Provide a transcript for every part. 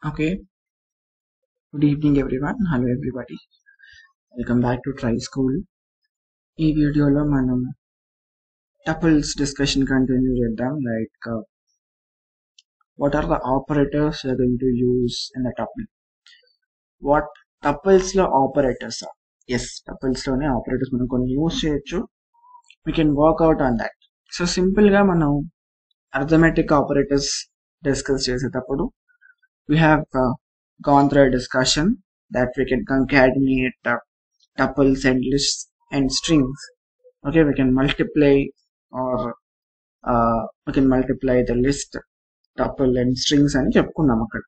Okay, good evening everyone. Hello everybody. Welcome back to Try School. ఈ వీడియోలో మనం tuples discussion continue చేద్దాం. What are the operators we are going to use in the tuple? What tuples లో operators are? Yes, tuples లోనే operators మనం కొన్ని use చేయొచ్చు. We can work out on that. So simple గా మనం arithmetic operators discuss చేసేటప్పుడు we have gone through a discussion that we can concatenate tuples and lists and strings. Okay, we can multiply or we can multiply the list, tuple and strings అని చెప్పుకున్నాం అక్కడ.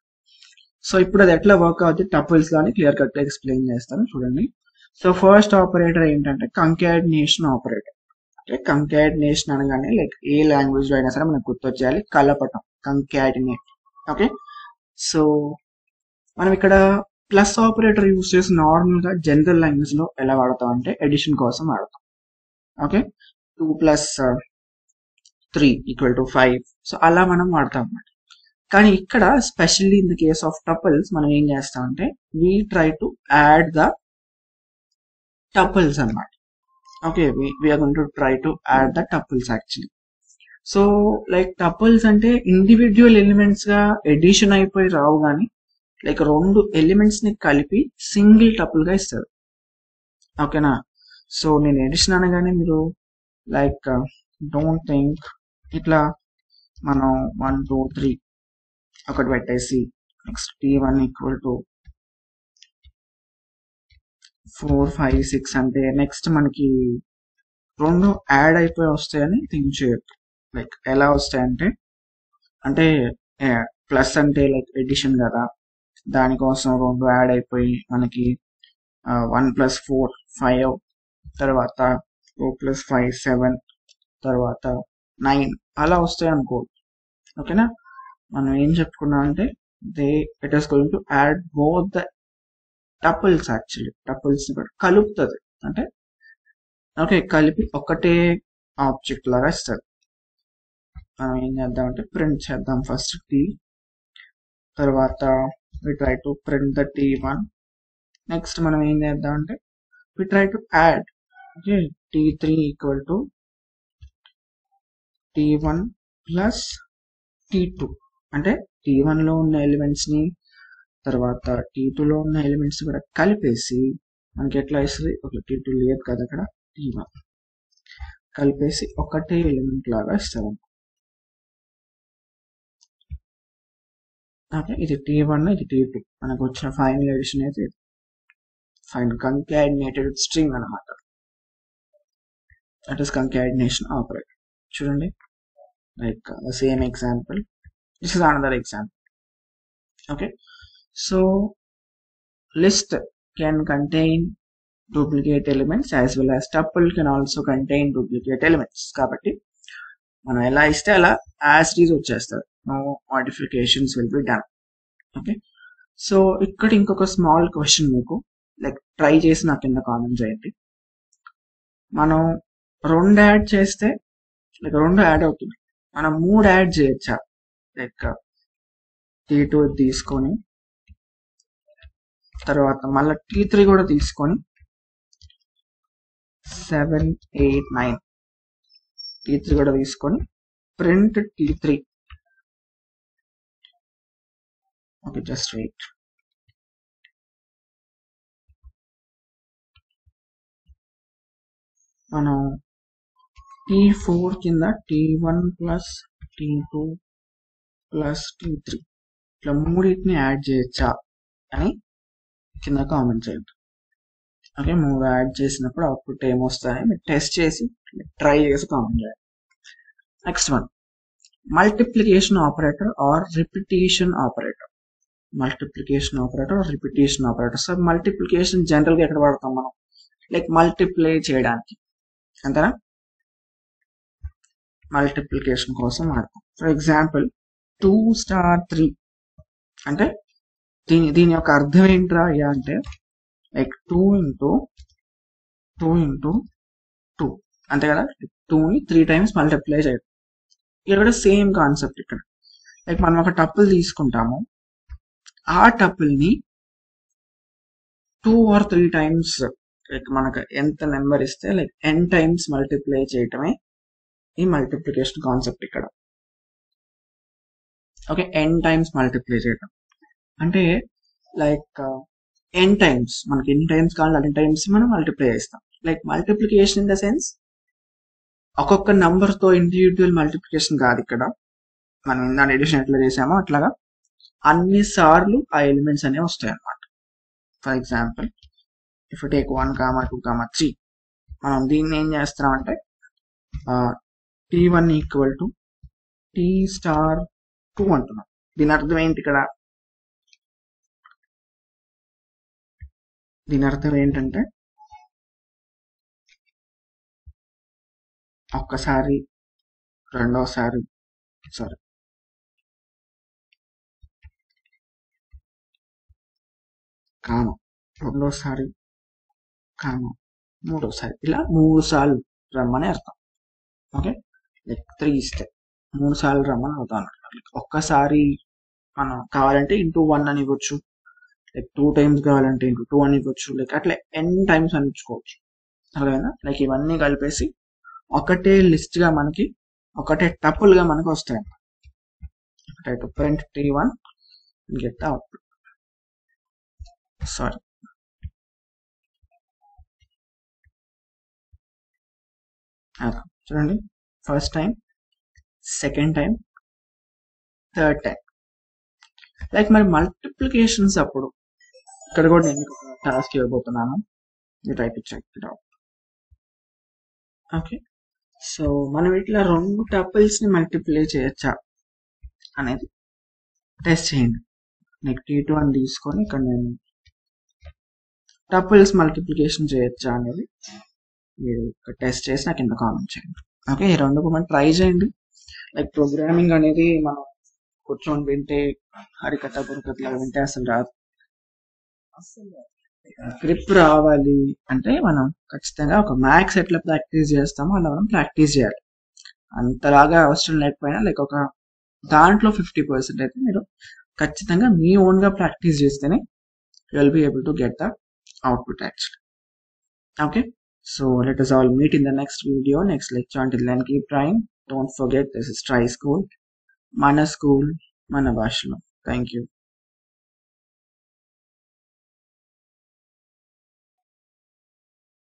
So ఇప్పుడు అది ఎట్లా work అవుతుంది tuples లోని clear cut explain చేస్తాను చూడండి. సో ఫస్ట్ ఆపరేటర్ ఏంటంటే కంకాటినేషన్ ఆపరేటర్. ఓకే, కంకాటినేషన్ అనగానే లైక్ ఏ లాంగ్వేజ్ లో అయినా సరే మనకు గుర్తొచ్చేయాలి కలపటం, కంకాటినేట్. ఓకే, సో మనం ఇక్కడ ప్లస్ ఆపరేటర్ యూస్ చేసి నార్మల్ గా జనరల్ లాంగ్వేజ్ లో ఎలా వాడతాం అంటే ఎడిషన్ కోసం వాడతాం. ఓకే, 2 + 3 = 5. సో అలా మనం వాడతాం అన్నమాట. కానీ ఇక్కడ specially in the case of tuples మనం ఏం చేస్తాం అంటే we try to add the tuples అన్నమాట. Okay, we are going to try to add the tuples actually. So like tuples అంటే ఇండివిజువల్ ఎలిమెంట్స్ గా ఎడిషన్ అయిపోయి రావు, కానీ లైక్ రెండు ఎలిమెంట్స్ ని కలిపి సింగిల్ టపుల్ గా ఇస్తారు. ఓకేనా, సో నేను ఎడిషన్ అనగానే మీరు లైక్ డోంట్ థింక్ ఇట్లా మనం 1 2 3 ఒకటి పెట్టేసి నెక్స్ట్ t1 = 4 5 6 అంటే నెక్స్ట్ మనకి రెండు యాడ్ అయిపోయి వస్తాయని థింక్ చేయొద్దు. లైక్ ఎలా వస్తాయంటే అంటే ప్లస్ అంటే లైక్ ఎడిషన్ కదా, దానికోసం రెండు యాడ్ అయిపోయి మనకి 1 + 4 5, తర్వాత 2 + 5 7, తర్వాత 9 అలా వస్తాయి అనుకో. ఓకేనా, మనం ఏం చెప్పుకున్నాం అంటే it is going to add both the tuples. Actually tuples కూడా కలుపుతుంది, అంటే ఓకే కలిపి ఒకటే ఆబ్జెక్ట్ లాగా ఇస్తుంది. మనం ఏం చేద్దాం అంటే ప్రింట్ చేద్దాం ఫస్ట్ t, తర్వాత we try to print the t1. Next మనం ఏం చేద్దాం అంటే we try to add. Okay, t3 = t1 + t2 అంటే t1 లో ఉన్న ఎలిమెంట్స్ ని తర్వాత t2 లో ఉన్న ఎలిమెంట్స్ కూడా కలిపేసి మనకి ఎట్లా ఇస్తుంది, ఒక t2 లేదు కదా అక్కడ, t1 కలిపేసి ఒకటే ఎలిమెంట్ లాగా ఇస్తుంది. ఓకే, ఇది t1 ఇది t2 మనకు వచ్చిన ఫైనల్ ఎడిషన్ అయితే ఫైనల్ కంకాటినేటెడ్ స్ట్రింగ్ అనమాట. That is concatenation operator. చూడండి, like same example, this is another example. Okay, so list can contain duplicate elements as well as tuple can also contain duplicate elements. కాబట్టి మనం ఎలా ఇస్తే అలా as it is వచ్చేస్తారు, no modifications will be done. Okay, so ఇక్కడ ఇంకొక small question మీకు like try చేసి నాకు కింద కామెంట్ చేయండి. మనం 2 యాడ్ చేస్తే లైక్ 2 యాడ్ అవుతుంది, మనం 3 యాడ్ చేయొచ్చా? లైక్ t2 తీసుకొని తర్వాత మళ్ళీ t3 కూడా తీసుకొని 7 8 9 t3 కూడా తీసుకొని print t3. Okay, just wait. మనం t4 కింద t1 + t2 + t3 ఇట్లా మూడింటిని యాడ్ చేయొచ్చా అని కింద కామెంట్ చేయండి. ఓకే, 3 యాడ్ చేసినప్పుడు అవుట్పుట్ ఏమొస్తాయని మీరు టెస్ట్ చేసి ట్రై చేసి కామెంట్ చేయండి. Next one, multiplication operator or repetition operator. Multiplication operator or repetition operator. So multiplication general గా ఎక్కడ వాడతాం మనం, లైక్ మల్టిప్లై చేయడానికి, అంతేనా, మల్టిప్లికేషన్ కోసం వాడతాం. ఫర్ ఎగ్జాంపుల్ 2 * 3 అంటే దీని యొక్క అర్థం ఏంట్రా అంటే లైక్ 2 × 2 అంతే కదా, 2ని 3 times మల్టిప్లై చేయడం. ఇక్కడ సేమ్ కాన్సెప్ట్. ఇక్కడ లైక్ మనం ఒక టపుల్ తీసుకుంటాము, ఆ టపుల్ని 2 or 3 times లైక్ మనకు ఎంత నెంబర్ ఇస్తే లైక్ n టైమ్స్ మల్టిప్లై చేయటమే ఈ మల్టిప్లికేషన్ కాన్సెప్ట్ ఇక్కడ. ఓకే, n టైమ్స్ మల్టిప్లై చేయటం అంటే లైక్ n టైమ్స్, మనకి ఎన్ని టైమ్స్ కావాలి అన్ని టైమ్స్ మనం మల్టిప్లై చేస్తాం. Like multiplication in the sense ఒక్కొక్క నంబర్తో ఇండివిజువల్ మల్టిప్లికేషన్ కాదు ఇక్కడ. మనం దాని ఎడిషన్ ఎట్లా చేసామో అట్లాగా అన్ని సార్లు ఆ ఎలిమెంట్స్ అనేవి వస్తాయి అన్నమాట. For example if you take 1, 2, 3, మనం దీన్ని ఏం చేస్తున్నామంటే t1 ఈక్వల్ టు t*2 అంటున్నాం. దీని అర్థం ఏంటి ఇక్కడ? దీని అర్థం ఏంటంటే ఒక్కసారి, రెండోసారి, సారీ కామ, రెండోసారి కామ, మూడోసారి, ఇలా 3 సార్లు రమ్మని అర్థం. ఓకే, లైక్ 3 ఇస్తే 3 సార్లు రమ్మని అవుతాం అన్నమాట. ఒక్కసారి మనం కావాలంటే *1 అని ఇవ్వచ్చు, లైక్ 2 టైమ్స్ కావాలంటే *2 అని ఇవ్వచ్చు, లైక్ అట్లా n టైమ్స్ అని ఇచ్చుకోవచ్చు. అర్థమైనా? లైక్ ఇవన్నీ కలిపేసి ఒకటే లిస్ట్ గా మనకి ఒకటే టపుల్ గా మనకు వస్తాయి. try to print t1 and get the output. Sorry, చూడండి, first time, second time, third time. Like మరి మల్టిప్లికేషన్స్ అప్పుడు ఇక్కడ కూడా నేను ఒక టాస్క్ ఇవ్వబోతున్నాను. Type check it out. Okay, so మనం ఇట్లా 2 టపుల్స్ ని మల్టిప్లై చేయొచ్చా అనేది టెస్ట్ చేయండి. నీకు t2 అని తీసుకొని ఇక్కడ నేను టపుల్స్ మల్టిప్లికేషన్ చేయొచ్చా అనేది మీరు టెస్ట్ చేసి నాకు కింద కామెంట్ చేయండి. ఓకే, ఈ 2 మనం ట్రై చేయండి. లైక్ ప్రోగ్రామింగ్ అనేది మనం కూర్చొని వింటే హరికథ బుర్రకథలాగా వింటే అసలు రాదు. గ్రిప్ రావాలి అంటే మనం ఖచ్చితంగా ఒక మ్యాథ్స్ ఎట్లా ప్రాక్టీస్ చేస్తామో అలా మనం ప్రాక్టీస్ చేయాలి. అంతలాగా అవసరం లేకపోయినా లైక్ ఒక దాంట్లో 50% అయితే మీరు ఖచ్చితంగా మీ ఓన్గా ప్రాక్టీస్ చేస్తేనే you will be able to get the output actually. Okay, so let us all meet in the next video, next lecture. Until then, keep trying. Don't forget, this is Try School, Mana School, Mana Bhashalo. Thank you.